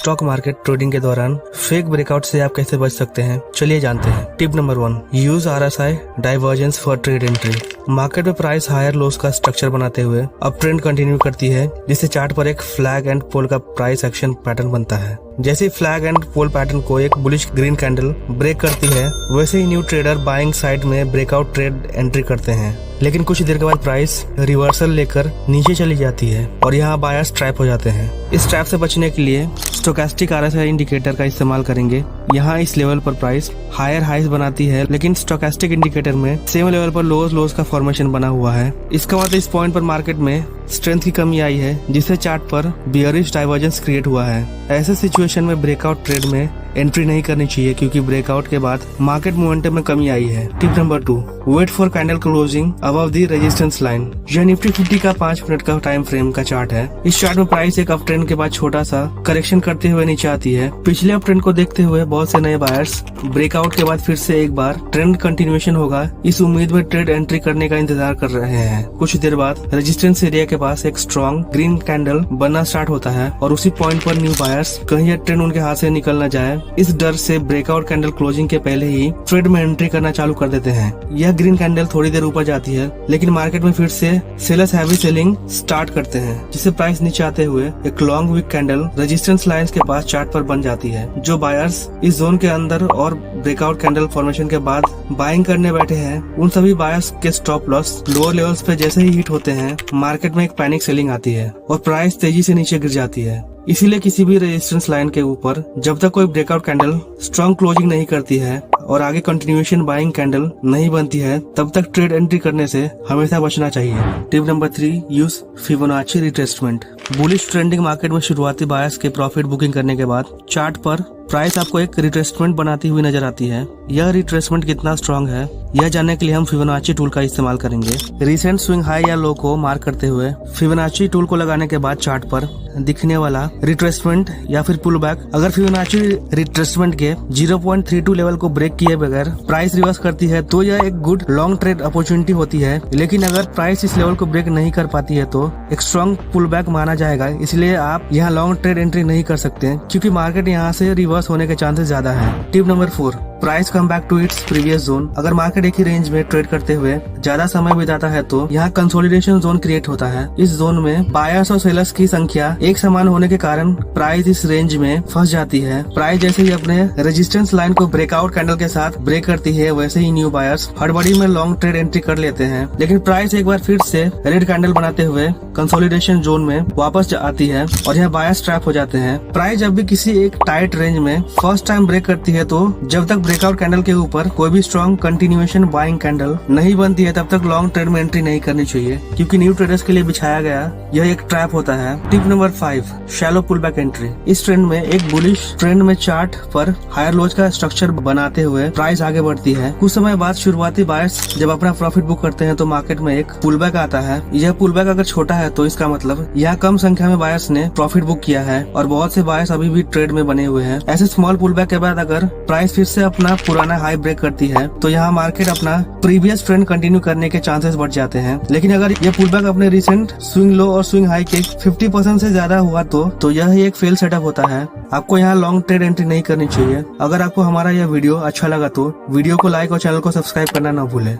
Stock market trading के दौरान fake breakout से आप कैसे बच सकते हैं, चलिए जानते हैं। Tip number 1, use RSI divergence for trade entry. Market में प्राइस हायर लोस का स्ट्रक्चर बनाते हुए अब ट्रेंड कंटिन्यू करती है, जिससे चार्ट पर एक फ्लैग एंड पोल का प्राइस एक्शन पैटर्न बनता है। जैसे फ्लैग एंड पोल पैटर्न को एक बुलिश ग्रीन कैंडल ब्रेक करती है, वैसे ही न्यू ट्रेडर बाइंग साइड में ब्रेकआउट ट्रेड एंट्री करते हैं। लेकिन कुछ देर के बाद प्राइस रिवर्सल लेकर नीचे चली जाती है और यहाँ बायर्स ट्रैप हो जाते हैं। इस ट्रैप से बचने के लिए स्टोकेस्टिक RSI इंडिकेटर का इस्तेमाल करेंगे। यहाँ इस लेवल पर प्राइस हायर हाइज बनाती है, लेकिन स्टोकेस्टिक इंडिकेटर में सेम लेवल पर लोज का फॉर्मेशन बना हुआ है। इसका मतलब इस पॉइंट पर मार्केट में स्ट्रेंथ की कमी आई है, जिससे चार्ट पर बियरिश डाइवर्जेंस क्रिएट हुआ है। ऐसे सिचुएशन में ब्रेकआउट ट्रेड में एंट्री नहीं करनी चाहिए, क्योंकि ब्रेकआउट के बाद मार्केट मोमेंटम में कमी आई है। Tip number 2, wait for candle closing above the resistance line. यह निफ्टी 50 का 5 मिनट का टाइम फ्रेम का चार्ट है। इस चार्ट में प्राइस एक अप ट्रेंड के बाद छोटा सा करेक्शन करते हुए नीचे आती है। पिछले अप ट्रेंड को देखते हुए बहुत से नए बायर्स ब्रेकआउट के बाद फिर से एक बार ट्रेंड कंटिन्यूएशन होगा, इस उम्मीद में ट्रेड एंट्री करने का इंतजार कर रहे हैं। कुछ देर बाद रेजिस्टेंस एरिया के पास एक स्ट्रॉन्ग ग्रीन कैंडल बनना स्टार्ट होता है और उसी पॉइंट पर न्यू बायर्स कहीं यह ट्रेंड उनके हाथ से निकल न जाए, इस डर से ब्रेकआउट कैंडल क्लोजिंग के पहले ही ट्रेड में एंट्री करना चालू कर देते हैं। यह ग्रीन कैंडल थोड़ी देर ऊपर जाती है, लेकिन मार्केट में फिर से सेलर्स हैवी सेलिंग स्टार्ट करते हैं, जिससे प्राइस नीचे आते हुए एक long wick candle resistance lines के पास चार्ट पर बन जाती है। जो बायर्स इस जोन के अंदर और ब्रेकआउट कैंडल फॉर्मेशन के बाद बाइंग करने बैठे हैं, उन सभी बायर्स के स्टॉप लॉस लोअर लेवल्स पे जैसे ही हिट होते हैं, मार्केट में एक पैनिक सेलिंग आती है और प्राइस तेजी से नीचे गिर जाती है। इसीलिए किसी भी रेजिस्टेंस लाइन के ऊपर जब तक कोई ब्रेकआउट कैंडल स्ट्रॉन्ग क्लोजिंग नहीं करती है और आगे कंटिन्यूएशन बाइंग कैंडल नहीं बनती है, तब तक ट्रेड एंट्री करने से हमेशा बचना चाहिए। Tip number 3, use Fibonacci retracement. Bullish trending market में शुरुआती बायर्स के प्रॉफिट बुकिंग करने के बाद चार्ट पर प्राइस आपको एक रिट्रेसमेंट बनाती हुई नजर आती है। यह रिट्रेसमेंट कितना स्ट्रॉन्ग है, यह जानने के लिए हम फिबोनाची टूल का इस्तेमाल करेंगे। रिसेंट स्विंग हाई या लो को मार्क करते हुए फिबोनाची टूल को लगाने के बाद चार्ट पर दिखने वाला रिट्रेसमेंट या फिर पुल बैक, अगर फिबोनाची रिट्रेसमेंट के 0.32 लेवल को ब्रेक किए बगैर प्राइस रिवर्स करती है, तो यह एक गुड लॉन्ग ट्रेड अपॉर्चुनिटी होती है। लेकिन अगर प्राइस इस लेवल को ब्रेक नहीं कर पाती है, तो एक स्ट्रॉन्ग पुल बैक माना जाएगा। इसलिए आप यहाँ लॉन्ग ट्रेड एंट्री नहीं कर सकते, क्योंकि मार्केट यहाँ से रिवर्स होने के चांसेस ज्यादा है। Tip number 4, price come back to its previous zone. अगर मार्केट एक ही रेंज में ट्रेड करते हुए ज्यादा समय बिताता है, तो यहाँ कंसोलिडेशन जोन क्रिएट होता है। इस जोन में बायर्स और सेलर्स की संख्या एक समान होने के कारण प्राइस इस रेंज में फंस जाती है। प्राइस जैसे ही अपने रेजिस्टेंस लाइन को ब्रेकआउट कैंडल के साथ ब्रेक करती है, वैसे ही न्यू बायर्स हड़बड़ी में लॉन्ग ट्रेड एंट्री कर लेते हैं। लेकिन प्राइस एक बार फिर से रेड कैंडल बनाते हुए कंसोलिडेशन जोन में वापस आती है और यहाँ बायर्स ट्रैप हो जाते हैं। प्राइस जब भी किसी एक टाइट रेंज में फर्स्ट टाइम ब्रेक करती है, तो जब तक ब्रेकआउट कैंडल के ऊपर कोई भी स्ट्रॉन्ग कंटिन्यूएशन बाइंग कैंडल नहीं बनती है, तब तक लॉन्ग ट्रेड में एंट्री नहीं करनी चाहिए, क्योंकि न्यू ट्रेडर्स के लिए बिछाया गया यह एक ट्रैप होता है। Tip number 5, shallow pull back entry. इस ट्रेंड में एक बुलिश ट्रेंड में चार्ट पर हायर लोज का स्ट्रक्चर बनाते हुए प्राइस आगे बढ़ती है। कुछ समय बाद शुरुआती बायर्स जब अपना प्रॉफिट बुक करते हैं, तो मार्केट में एक पुल बैक आता है। यह पुल बैक अगर छोटा है, तो इसका मतलब यहाँ कम संख्या में बायर्स ने प्रॉफिट बुक किया है और बहुत से बायर्स अभी भी ट्रेड में बने हुए हैं। ऐसे स्मॉल पुल बैक के बाद अगर प्राइस फिर से अपना पुराना हाई ब्रेक करती है, तो यहाँ मार्केट अपना प्रीवियस ट्रेंड कंटिन्यू करने के चांसेस बढ़ जाते हैं। लेकिन अगर ये पुल बैक अपने रिसेंट स्विंग लो और स्विंग हाई के 50% से ज्यादा हुआ, तो यह एक फेल सेटअप होता है। आपको यहाँ लॉन्ग ट्रेड एंट्री नहीं करनी चाहिए। अगर आपको हमारा यह वीडियो अच्छा लगा, तो वीडियो को लाइक और चैनल को सब्सक्राइब करना ना भूलें।